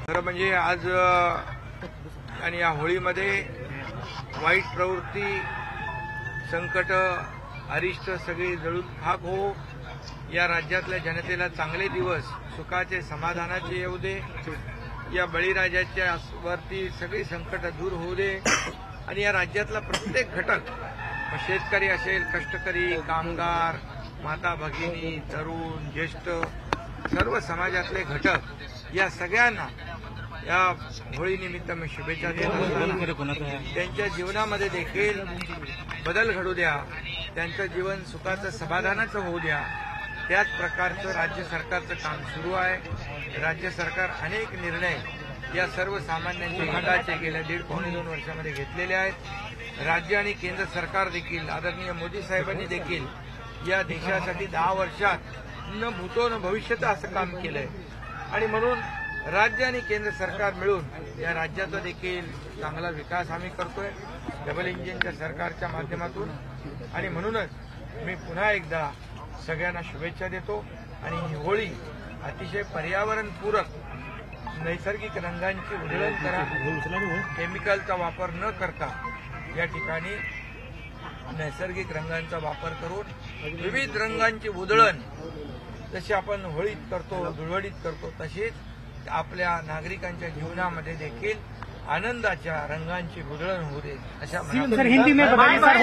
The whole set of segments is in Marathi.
खरं म्हणजे आज आणि या होळीमध्ये वाईट प्रवृत्ती, संकट, अरिष्ट सगळी जळून खाक हो. या राज्यातल्या जनतेला चांगले दिवस, सुखाचे, समाधानाचे येऊ दे. या बळीराजाच्या वरती सगळी संकट दूर होऊ दे आणि या राज्यातला प्रत्येक घटक, शेतकरी असेल, कष्टकरी, कामगार, माता भगिनी, तरुण, ज्येष्ठ, सर्व समाजातले घटक या सगळ्यांना या होळीनिमित्त मी शुभेच्छा देत असताना त्यांच्या जीवनामध्ये देखील बदल घडू द्या, त्यांचं जीवन सुखाचं, समाधानाचं होऊ द्या. त्याच प्रकारचं राज्य सरकारचं काम सुरू आहे. राज्य सरकार अनेक निर्णय या सर्वसामान्यांच्या हिताचे गेल्या 1.5-2 वर्षामध्ये घेतलेले आहेत. राज्य आणि केंद्र सरकार देखील, आदरणीय मोदी साहेबांनी देखील या देशासाठी 10 वर्षात न भूतो न भविष्याचं असं काम केलंय आणि म्हणून राज्य आणि केंद्र सरकार मिळून या राज्याचा देखील चांगला विकास आम्ही करतोय डबल इंजिनच्या सरकारच्या माध्यमातून. आणि म्हणूनच मी पुन्हा एकदा सगळ्यांना शुभेच्छा देतो आणि ही होळी अतिशय पर्यावरणपूरक, नैसर्गिक रंगांची उधळण करा, केमिकलचा वापर न करता या ठिकाणी नैसर्गिक रंगांचा वापर करून विविध रंगांची उधळण जशी आपण होळीत करतो, धुळवडीत करतो, तशीच आपल्या नागरिकांच्या जीवनामध्ये देखील आनंदाच्या रंगांची उधळण होऊ दे. अशा सर हिंदी में बताइए सर,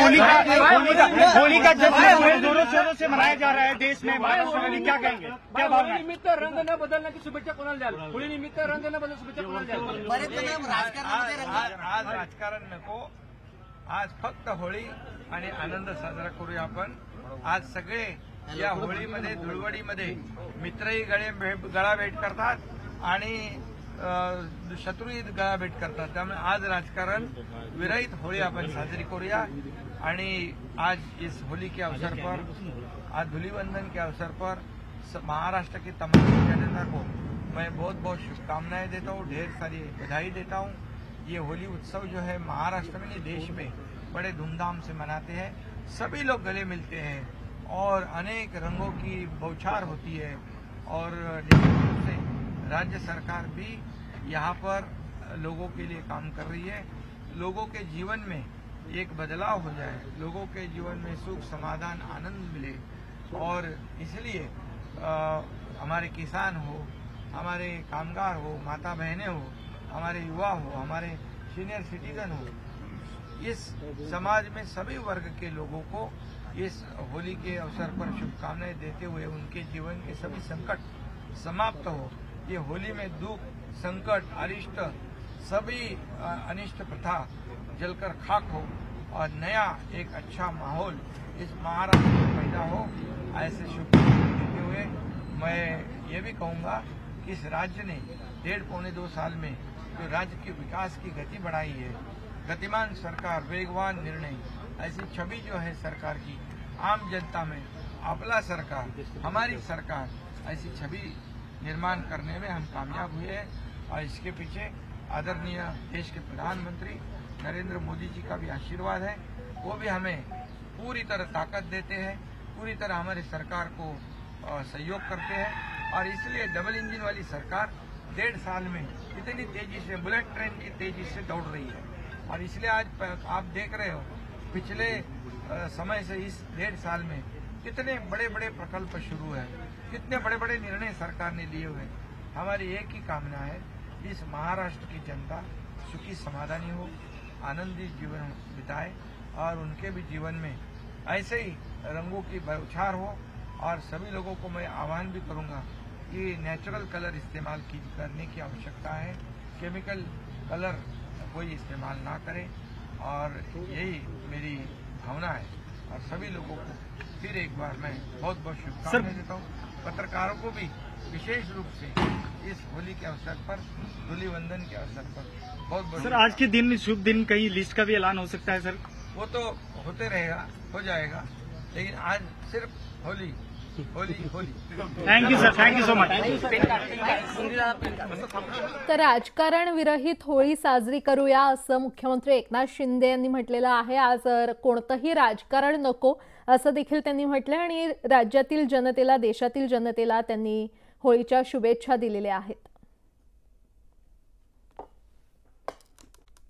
होली का जश्न जोरों शोरों से मनाया जा रहा है देश में, महाराष्ट्र में क्या कहेंगे, क्या भावना है? निमित्त रंग न बदलण्याची शुभेच्छा कोणाला द्याल? होळी निमित्त रंग न बदलण्याची शुभेच्छा कोणाला द्याल? आज राजकारण नको, आज फक्त होळी आणि आनंद साजरा करूया आपण. आज सगळे या होळीमध्ये, धुळवडीमध्ये मित्रही गळाभेट करतात आणि शत्रूही गळाभेट करतात. त्यामुळे आज राजकारण विरहित होळी आपण साजरी करूया. आणि आज इस होली के अवसर पर, आज धूलिवंदन के अवसर पर महाराष्ट्र की तमाम जनता को मैं बहुत बहुत शुभकामनाएं देता हूँ, ढेर सारी बधाई देता हूँ. ये होली उत्सव जो है महाराष्ट्र में नहीं देश में बड़े धूमधाम से मनाते हैं. सभी लोग गले मिलते हैं और अनेक रंगों की बौछार होती है. और निश्चित रूप से राज्य सरकार भी यहाँ पर लोगों के लिए काम कर रही है. लोगों के जीवन में एक बदलाव हो जाए, लोगों के जीवन में सुख, समाधान, आनंद मिले. और इसलिए हमारे किसान हो, हमारे कामगार हो, माता बहनें हो, हमारे युवा हो, हमारे सीनियर सिटीजन हो, इस समाज में सभी वर्ग के लोगों को इस होली के अवसर पर शुभकामनाएं देते हुए उनके जीवन के सभी संकट समाप्त हो. ये होली में दुख, संकट, अरिष्ट, सभी अनिष्ट प्रथा जलकर खाक हो और नया एक अच्छा माहौल इस महाराष्ट्र में पैदा हो. ऐसे शुभकामनाएं देते हुए मैं ये भी कहूँगा कि इस राज्य ने 1.5-2 साल में जो राज्य के विकास की गति बढ़ाई है, गतिमान सरकार, वेगवान निर्णय, ऐसी छवि जो है सरकार की आम जनता में, अपना सरकार, हमारी सरकार, ऐसी छवि निर्माण करने में हम कामयाब हुए हैं. और इसके पीछे आदरणीय देश के प्रधानमंत्री नरेंद्र मोदी जी का भी आशीर्वाद है. वो भी हमें पूरी तरह ताकत देते हैं, पूरी तरह हमारी सरकार को सहयोग करते हैं. और इसलिए डबल इंजन वाली सरकार 1.5 साल में इतनी तेजी से, बुलेट ट्रेन की तेजी से दौड़ रही है. और इसलिए आज आप देख रहे हो पिछले समय से इस 1.5 साल में कितने बड़े बड़े प्रकल्प शुरू है, कितने बड़े बड़े निर्णय सरकार ने लिए हुए. हमारी एक ही कामना है कि इस महाराष्ट्र की जनता सुखी, समाधानी हो, आनंदी जीवन बिताए और उनके भी जीवन में ऐसे ही रंगों की बौछार हो. और सभी लोगों को मैं आह्वान भी करूंगा कि नेचुरल कलर इस्तेमाल करने की आवश्यकता है. केमिकल कलर कोई इस्तेमाल ना करे. और यही मेरी भावना है. और सभी लोगों को फिर एक बार मैं बहुत बहुत शुभकामनाएं देता हूँ. पत्रकारों को भी विशेष रूप से इस होली के अवसर पर, धूलिवंदन के अवसर पर बहुत बहुत. सर आज के दिन शुभ दिन, कहीं लिस्ट का भी ऐलान हो सकता है सर? वो तो होते रहेगा, हो जाएगा, लेकिन आज सिर्फ Holi Holi Holi. Thank you sir, thank you so much. तर राजकारण विरहित होळी साजरी करूया असं मुख्यमंत्री एकनाथ शिंदे यांनी म्हटलेलं आहे. आज कोणतंही राजकारण नको असं देखील त्यांनी म्हटलं आणि राज्यातील जनतेला, देशातील जनतेला त्यांनी होळीच्या शुभेच्छा दिलेल्या आहेत.